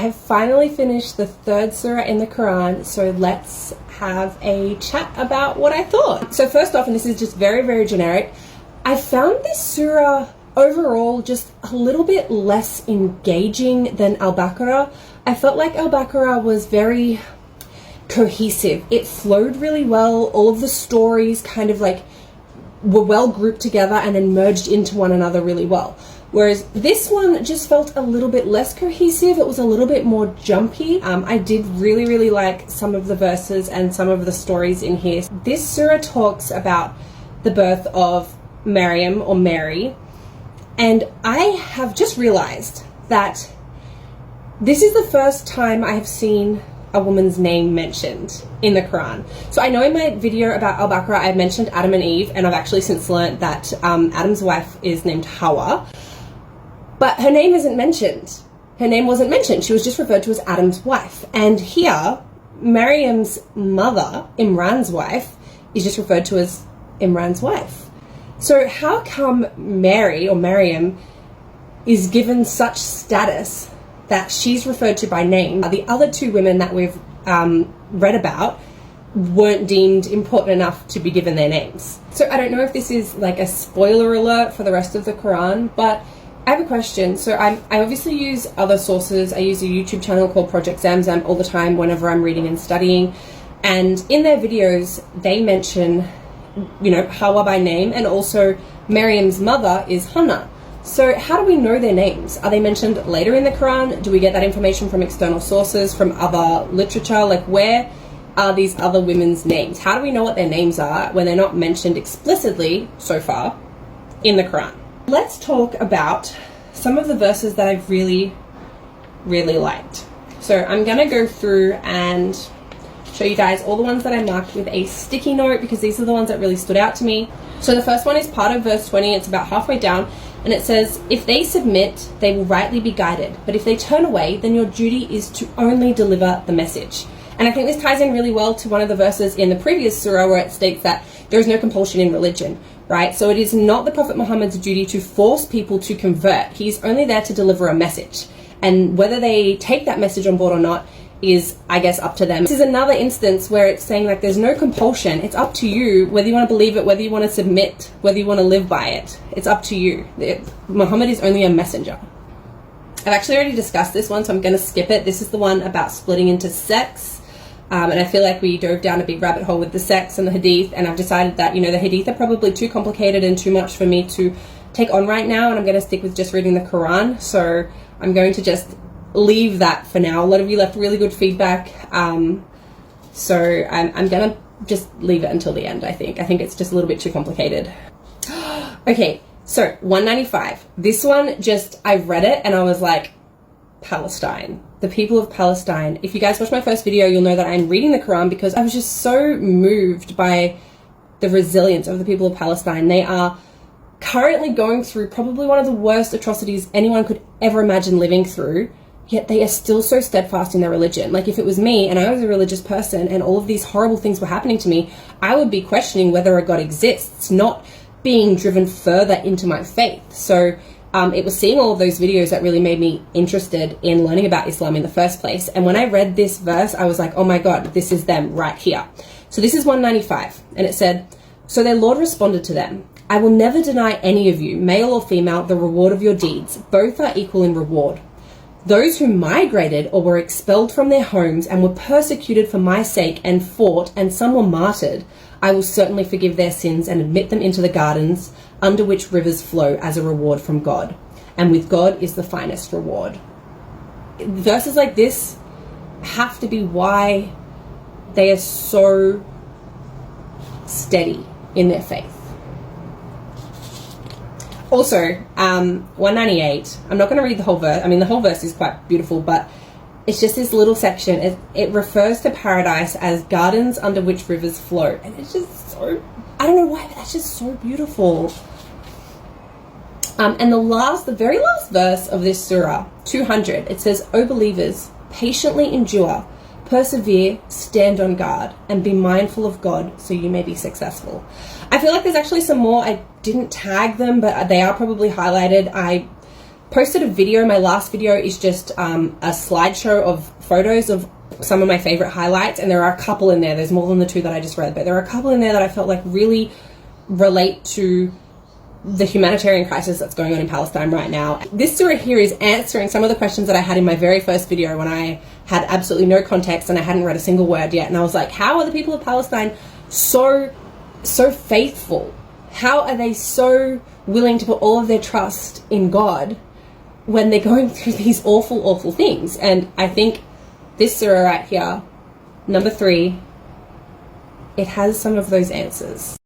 have finally finished the third surah in the Quran, so let's have a chat about what I thought. So first off, and this is just very, very generic, I found this surah overall just a little bit less engaging than Al-Baqarah. I felt like Al-Baqarah was very cohesive. It flowed really well. All of the stories kind of like were well grouped together and then merged into one another really well. Whereas this one just felt a little bit less cohesive. It was a little bit more jumpy. I did really, really like some of the verses and some of the stories in here. This surah talks about the birth of Maryam, or Mary, and I have just realized that this is the first time I have seen a woman's name mentioned in the Quran. So I know in my video about Al-Baqarah I mentioned Adam and Eve, and I've actually since learnt that Adam's wife is named Hawa, but her name isn't mentioned. Her name wasn't mentioned. She was just referred to as Adam's wife. And here, Maryam's mother, Imran's wife, is just referred to as Imran's wife. So how come Mary, or Maryam, is given such status that she's referred to by name? The other two women that we've read about weren't deemed important enough to be given their names. So I don't know if this is like a spoiler alert for the rest of the Quran, but I have a question. So I obviously use other sources. I use a YouTube channel called Project Zamzam all the time whenever I'm reading and studying. And in their videos, they mention, you know, Hawa by name, and also Maryam's mother is Hannah. So how do we know their names? Are they mentioned later in the Quran? Do we get that information from external sources, from other literature? Like, where are these other women's names? How do we know what their names are when they're not mentioned explicitly so far in the Quran? Let's talk about some of the verses that I've really, really liked. So I'm gonna go through and show you guys all the ones that I marked with a sticky note, because these are the ones that really stood out to me. So the first one is part of verse 20. It's about halfway down, and it says, if they submit, they will rightly be guided, but if they turn away, then your duty is to only deliver the message. And I think this ties in really well to one of the verses in the previous surah where it states that there is no compulsion in religion, right? So it is not the Prophet Muhammad's duty to force people to convert. He's only there to deliver a message, and whether they take that message on board or not is, I guess, up to them. This is another instance where it's saying like there's no compulsion. It's up to you whether you want to believe it, whether you want to submit, whether you want to live by it. It's up to you. Muhammad is only a messenger. I've actually already discussed this one, so I'm going to skip it. This is the one about splitting into sects. And I feel like we dove down a big rabbit hole with the sects and the hadith, and I've decided that, you know, the hadith are probably too complicated and too much for me to take on right now, and I'm going to stick with just reading the Quran. So I'm going to just leave that for now. A lot of you left really good feedback, so I'm gonna just leave it until the end. I think it's just a little bit too complicated. Okay, so 195. This one, just, I read it and I was like, Palestine, the people of Palestine. If you guys watched my first video, you'll know that I'm reading the Quran because I was just so moved by the resilience of the people of Palestine. They are currently going through probably one of the worst atrocities anyone could ever imagine living through, yet they are still so steadfast in their religion. Like, if it was me and I was a religious person and all of these horrible things were happening to me, I would be questioning whether a God exists, not being driven further into my faith. So it was seeing all of those videos that really made me interested in learning about Islam in the first place. And when I read this verse, I was like, oh my God, this is them right here. So this is 195, and it said, so their Lord responded to them, I will never deny any of you, male or female, the reward of your deeds. Both are equal in reward. Those who migrated or were expelled from their homes and were persecuted for my sake and fought, and some were martyred, I will certainly forgive their sins and admit them into the gardens under which rivers flow as a reward from God. And with God is the finest reward. Verses like this have to be why they are so steady in their faith. Also, 198, I'm not going to read the whole verse. I mean, the whole verse is quite beautiful, but it's just this little section. It refers to paradise as gardens under which rivers flow. And it's just so, I don't know why, but that's just so beautiful. And the very last verse of this surah, 200, it says, O believers, patiently endure, persevere, stand on guard, and be mindful of God so you may be successful. I feel like there's actually some more. I didn't tag them, but they are probably highlighted. I posted a video. My last video is just a slideshow of photos of some of my favorite highlights, and there are a couple in there. There's more than the 2 that I just read, but there are a couple in there that I felt like really relate to the humanitarian crisis that's going on in Palestine right now. This surah here is answering some of the questions that I had in my very first video when I had absolutely no context and I hadn't read a single word yet. And I was like, how are the people of Palestine so faithful? How are they so willing to put all of their trust in God when they're going through these awful, awful things? And I think this surah right here, number 3, it has some of those answers.